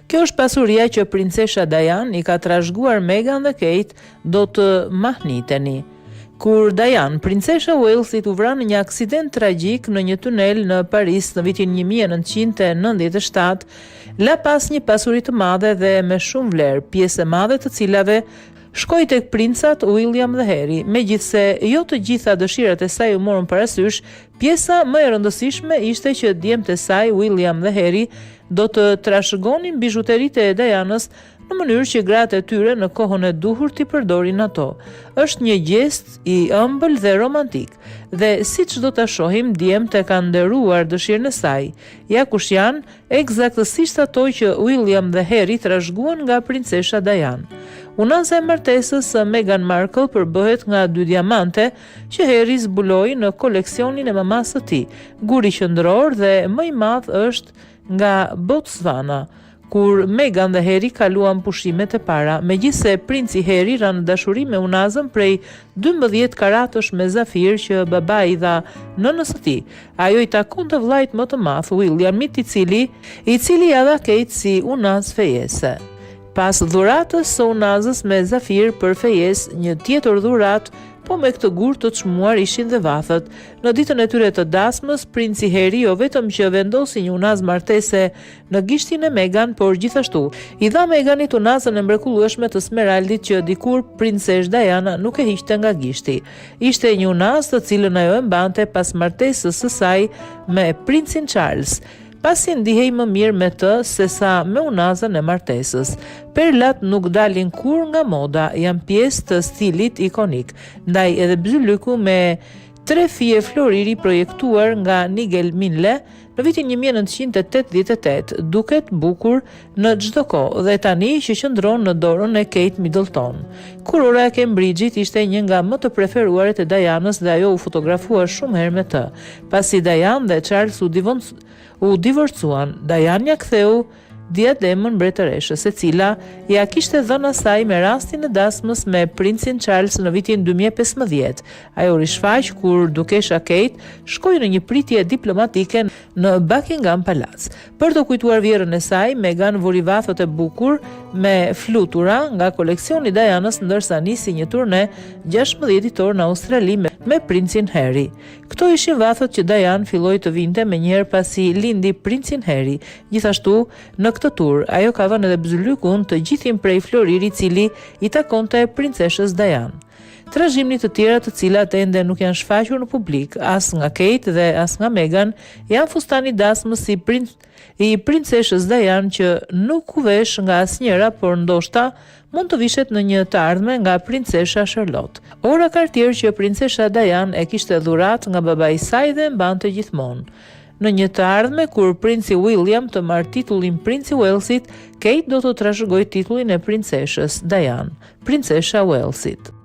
Kjo është pasuria që princesha Diana i ka trashëguar Meghan dhe Kate, do të mahniteni. Kur Diana, princesha Walesit, u vra në një aksident tragjik në një tunel në Paris në vitin 1997, la pas një pasuri të madhe dhe me shumë vlerë, pjesë e madhe të cilave shkoi tek princat William dhe Harry. Megjithse jo të gjitha dëshirat e saj u morën parasysh, pjesa më e rëndësishme ishte që djemtë e saj William dhe Harry do të trashëgonin bijuteritë e Dianës në mënyrë që gratë e tyre në kohën e duhur t'i përdorin ato. Është një gjest i ëmbël dhe romantik, dhe siç do ta shohim, djemtë e kanë nderuar dëshirën e saj. Ja kush janë eksaktësisht ato që William dhe Harry trashëguan nga princesha Diana. Unaza e martesës së Meghan Markle përbëhet nga 2 diamante që Harry zbuloi në koleksionin e mamas së tij. Guri qendror dhe më i madh është nga Botswana, kur Meghan dhe Harry kaluan pushimet e para. Megjithse princi Harry ra në dashuri me unazën prej 12 karatësh me zafir që babai i dha nënës së tij. Ajo i takon të vllait më të madh, Williamit, i cili ja dha Kate si unazë fejese. Pas dhuratës së unazës me zafir për fejes, një tjetër dhuratë, po me këtë gur të çmuar ishin dhe vathët. Në ditën e tyre të dasmës, princi Harry jo vetëm që vendosi një unazë martese në gishtin e Meghan, por gjithashtu i dha Meghanit unazën e mrekullueshme të smeraldit që dikur princesh Diana nuk e hiqte nga gishti. Ishte një unazë të cilën ajo e mbante pas martesës së saj me princin Charles, pasi ndihej më mirë me të se sa me unazën e martesës. Perlat nuk dalin kur nga moda, janë pjesë të stilit ikonik, ndaj edhe bzylyku me 3 fije floriri projektuar nga Nigel Minle në vitin 1988 duket bukur në çdo kohë dhe tani që qëndron në dorën e Kate Middleton. Kurora e Cambridge-it ishte një nga më të preferuaret e Dianës dhe ajo u fotografua shumë herë me të. Pasi Diana dhe Charles u divorcuan, Diana ja ktheu diademën mbretëreshës, e cila ja kishte dhënë asaj me rastin e dasmës me princin Charles në vitin 2015. Ajo rishfaq kur dukesha Kate shkoi në një pritje diplomatike në Buckingham Palace. Për të kujtuar vjerën e saj, Meghan vuri vathët e bukur me flutura nga koleksioni i Dianës, ndërsa nisi një turne 16 ditor në Australi me princin Harry. Këto ishin vathët që Diana filloi të vinte menjëherë pasi lindi princin Harry. Gjithashtu, në këtë tur, ajo ka dhënë edhe bzylykun të gjithim prej floriri, cili i takonte princeshës Diana. Trashëgimit të tjera të cilat ende nuk janë shfaqur në publik, as nga Kate dhe as nga Meghan, janë fustani dasmës i princeshës Diana që nuk u vesh nga asnjëra, por ndoshta mund të vishet në një të ardhme nga princesha Charlotte. Ora Cartier që princesha Diana e kishte dhuratë nga babai i saj dhe mbante gjithmonë. Në një të ardhme, kur princi William të marrë titullin princi Walesit, Kate do të trashëgojë titullin e princeshës Diana, princesha Walesit.